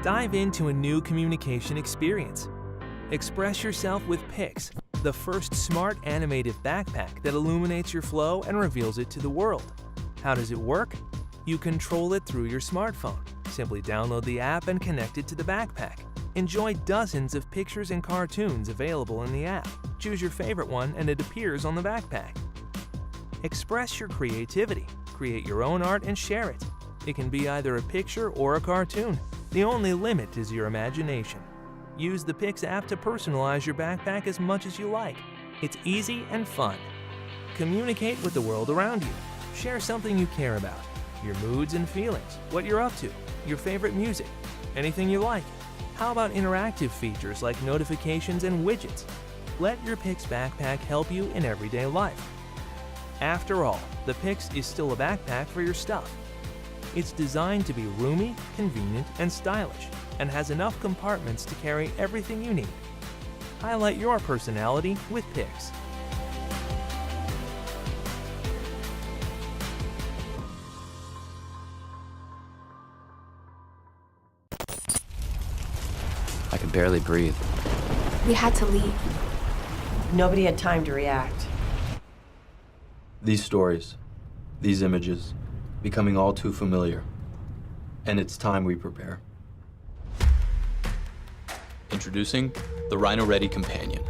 Dive into a new communication experience. Express yourself with Pix, the first smart animated backpack that illuminates your flow and reveals it to the world. How does it work? You control it through your smartphone. Simply download the app and connect it to the backpack. Enjoy dozens of pictures and cartoons available in the app. Choose your favorite one and it appears on the backpack. Express your creativity. Create your own art and share it. It can be either a picture or a cartoon. The only limit is your imagination. Use the Pix app to personalize your backpack as much as you like. It's easy and fun. Communicate with the world around you. Share something you care about. Your moods and feelings, what you're up to, your favorite music, anything you like. How about interactive features like notifications and widgets? Let your Pix backpack help you in everyday life. After all, the Pix is still a backpack for your stuff. It's designed to be roomy, convenient, and stylish, and has enough compartments to carry everything you need. Highlight your personality with Pix. I could barely breathe. We had to leave. Nobody had time to react. These stories, these images, becoming all too familiar. And it's time we prepare. Introducing the Rhino Ready Companion,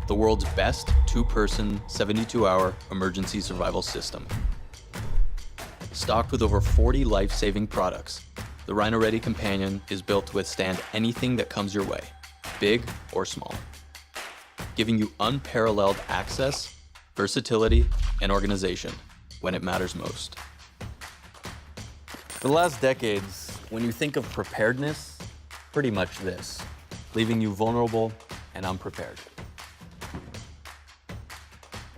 the world's best two-person, 72-hour emergency survival system. Stocked with over 40 life-saving products, the Rhino Ready Companion is built to withstand anything that comes your way, big or small, giving you unparalleled access, versatility, and organization when it matters most. For the last decades, when you think of preparedness, pretty much this, leaving you vulnerable and unprepared.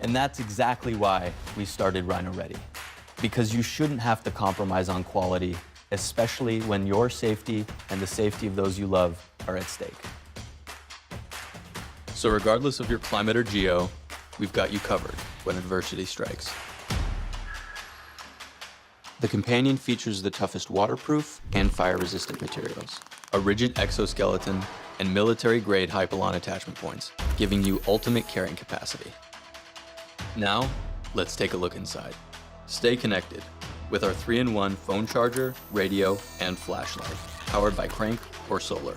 And that's exactly why we started Rhino Ready, because you shouldn't have to compromise on quality, especially when your safety and the safety of those you love are at stake. So regardless of your climate or geo, we've got you covered when adversity strikes. The Companion features the toughest waterproof and fire-resistant materials, a rigid exoskeleton, and military-grade Hypalon attachment points, giving you ultimate carrying capacity. Now, let's take a look inside. Stay connected with our 3-in-1 phone charger, radio, and flashlight, powered by crank or solar.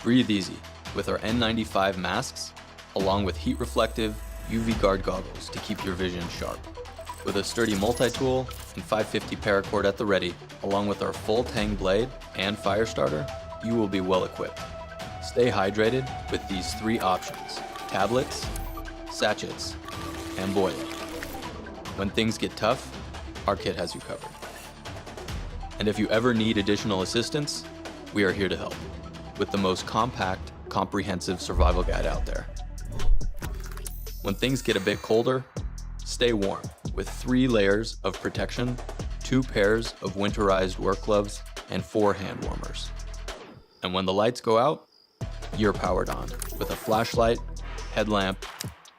Breathe easy with our N95 masks, along with heat-reflective UV guard goggles to keep your vision sharp. With a sturdy multi-tool and 550 paracord at the ready, along with our full Tang blade and fire starter, you will be well equipped. Stay hydrated with these 3 options: tablets, sachets, and boiler. When things get tough, our kit has you covered. And if you ever need additional assistance, we are here to help with the most compact, comprehensive survival guide out there. When things get a bit colder, stay warm with 3 layers of protection, 2 pairs of winterized work gloves, and 4 hand warmers. And when the lights go out, you're powered on with a flashlight, headlamp,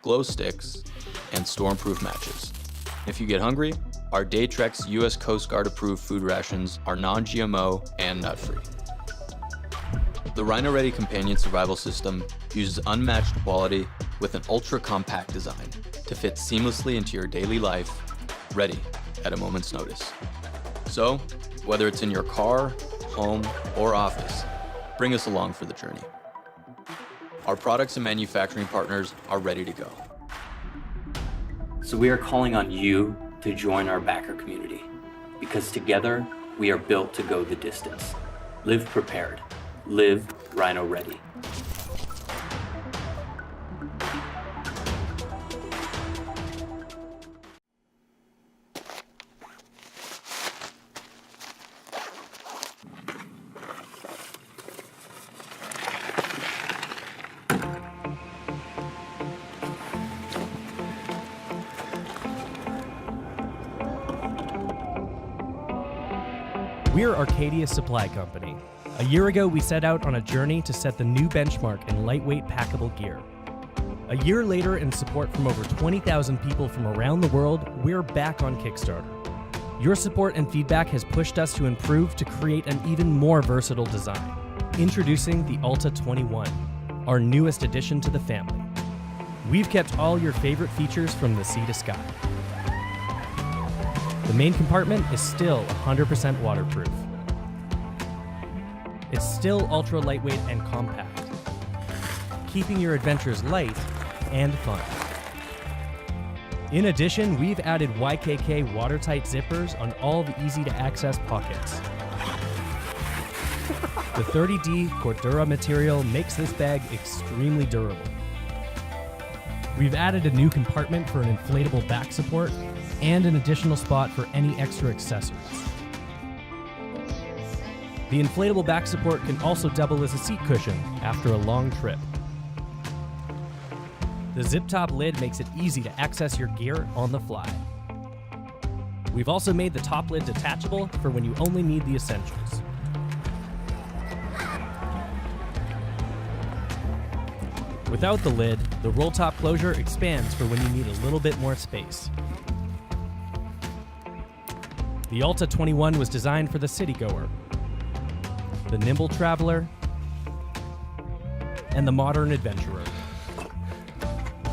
glow sticks, and stormproof matches. If you get hungry, our Daytrex US Coast Guard approved food rations are non-GMO and nut-free. The Rhino Ready Companion Survival System uses unmatched quality with an ultra-compact design to fit seamlessly into your daily life, ready at a moment's notice. So, whether it's in your car, home, or office, bring us along for the journey. Our products and manufacturing partners are ready to go. So we are calling on you to join our backer community, because together we are built to go the distance. Live prepared. Live Rhino Ready. We're Arcadia Supply Company. A year ago, we set out on a journey to set the new benchmark in lightweight packable gear. A year later, in support from over 20,000 people from around the world, we're back on Kickstarter. Your support and feedback has pushed us to improve to create an even more versatile design. Introducing the Alta 21, our newest addition to the family. We've kept all your favorite features from the sea to sky. The main compartment is still 100% waterproof. It's still ultra lightweight and compact, keeping your adventures light and fun. In addition, we've added YKK watertight zippers on all the easy-to-access pockets. The 30D Cordura material makes this bag extremely durable. We've added a new compartment for an inflatable back support and an additional spot for any extra accessories. The inflatable back support can also double as a seat cushion after a long trip. The zip-top lid makes it easy to access your gear on the fly. We've also made the top lid detachable for when you only need the essentials. Without the lid, the roll-top closure expands for when you need a little bit more space. The Alta 21 was designed for the citygoer, the nimble traveler, and the modern adventurer.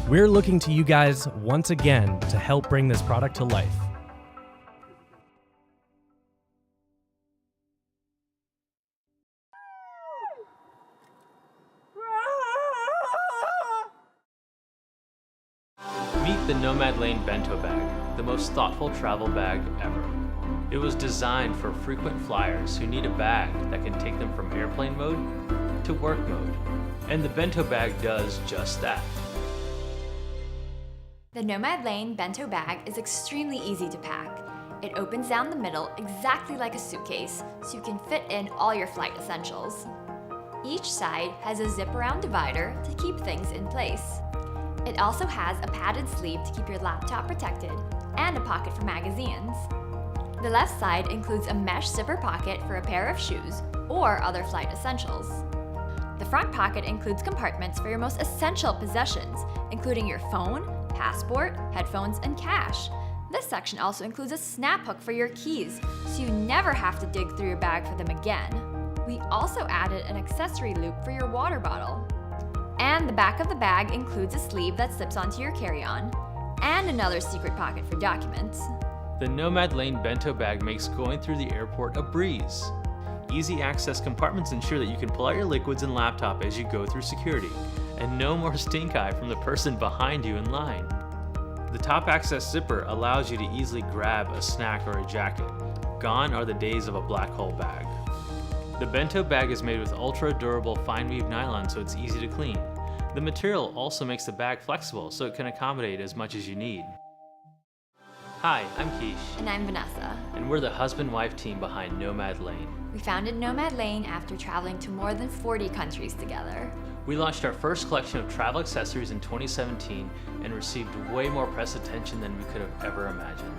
We're looking to you guys once again to help bring this product to life. Meet the Nomad Lane Bento Bag, the most thoughtful travel bag ever. It was designed for frequent flyers who need a bag that can take them from airplane mode to work mode. And the Bento Bag does just that. The Nomad Lane Bento Bag is extremely easy to pack. It opens down the middle exactly like a suitcase, so you can fit in all your flight essentials. Each side has a zip-around divider to keep things in place. It also has a padded sleeve to keep your laptop protected and a pocket for magazines. The left side includes a mesh zipper pocket for a pair of shoes or other flight essentials. The front pocket includes compartments for your most essential possessions, including your phone, passport, headphones, and cash. This section also includes a snap hook for your keys, so you never have to dig through your bag for them again. We also added an accessory loop for your water bottle. And the back of the bag includes a sleeve that slips onto your carry-on, and another secret pocket for documents. The Nomad Lane Bento Bag makes going through the airport a breeze. Easy access compartments ensure that you can pull out your liquids and laptop as you go through security, and no more stink eye from the person behind you in line. The top access zipper allows you to easily grab a snack or a jacket. Gone are the days of a black hole bag. The Bento Bag is made with ultra durable fine weave nylon, so it's easy to clean. The material also makes the bag flexible, so it can accommodate as much as you need. Hi, I'm Keish, And I'm Vanessa. and we're the husband-wife team behind Nomad Lane. We founded Nomad Lane after traveling to more than 40 countries together. We launched our first collection of travel accessories in 2017 and received way more press attention than we could have ever imagined.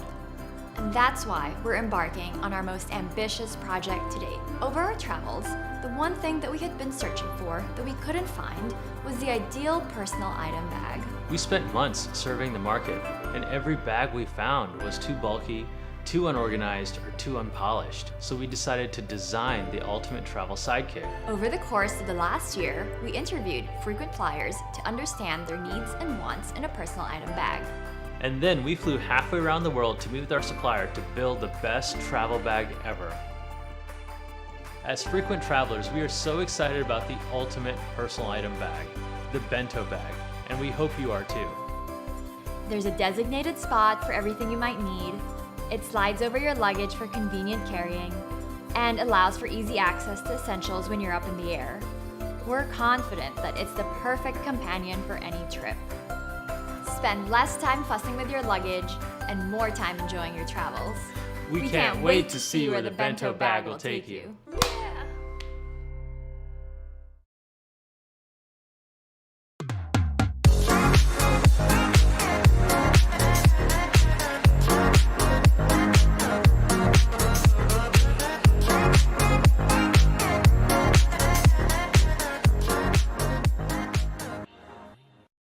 And that's why we're embarking on our most ambitious project to date. Over our travels, the one thing that we had been searching for that we couldn't find was the ideal personal item bag. We spent months surveying the market, and every bag we found was too bulky, too unorganized, or too unpolished. So we decided to design the ultimate travel sidekick. Over the course of the last year, we interviewed frequent flyers to understand their needs and wants in a personal item bag. And then we flew halfway around the world to meet with our supplier to build the best travel bag ever. As frequent travelers, we are so excited about the ultimate personal item bag, the Bento Bag, and we hope you are too. There's a designated spot for everything you might need. It slides over your luggage for convenient carrying and allows for easy access to essentials when you're up in the air. We're confident that it's the perfect companion for any trip. Spend less time fussing with your luggage and more time enjoying your travels. We can't wait to see where the Bento Bag will take you.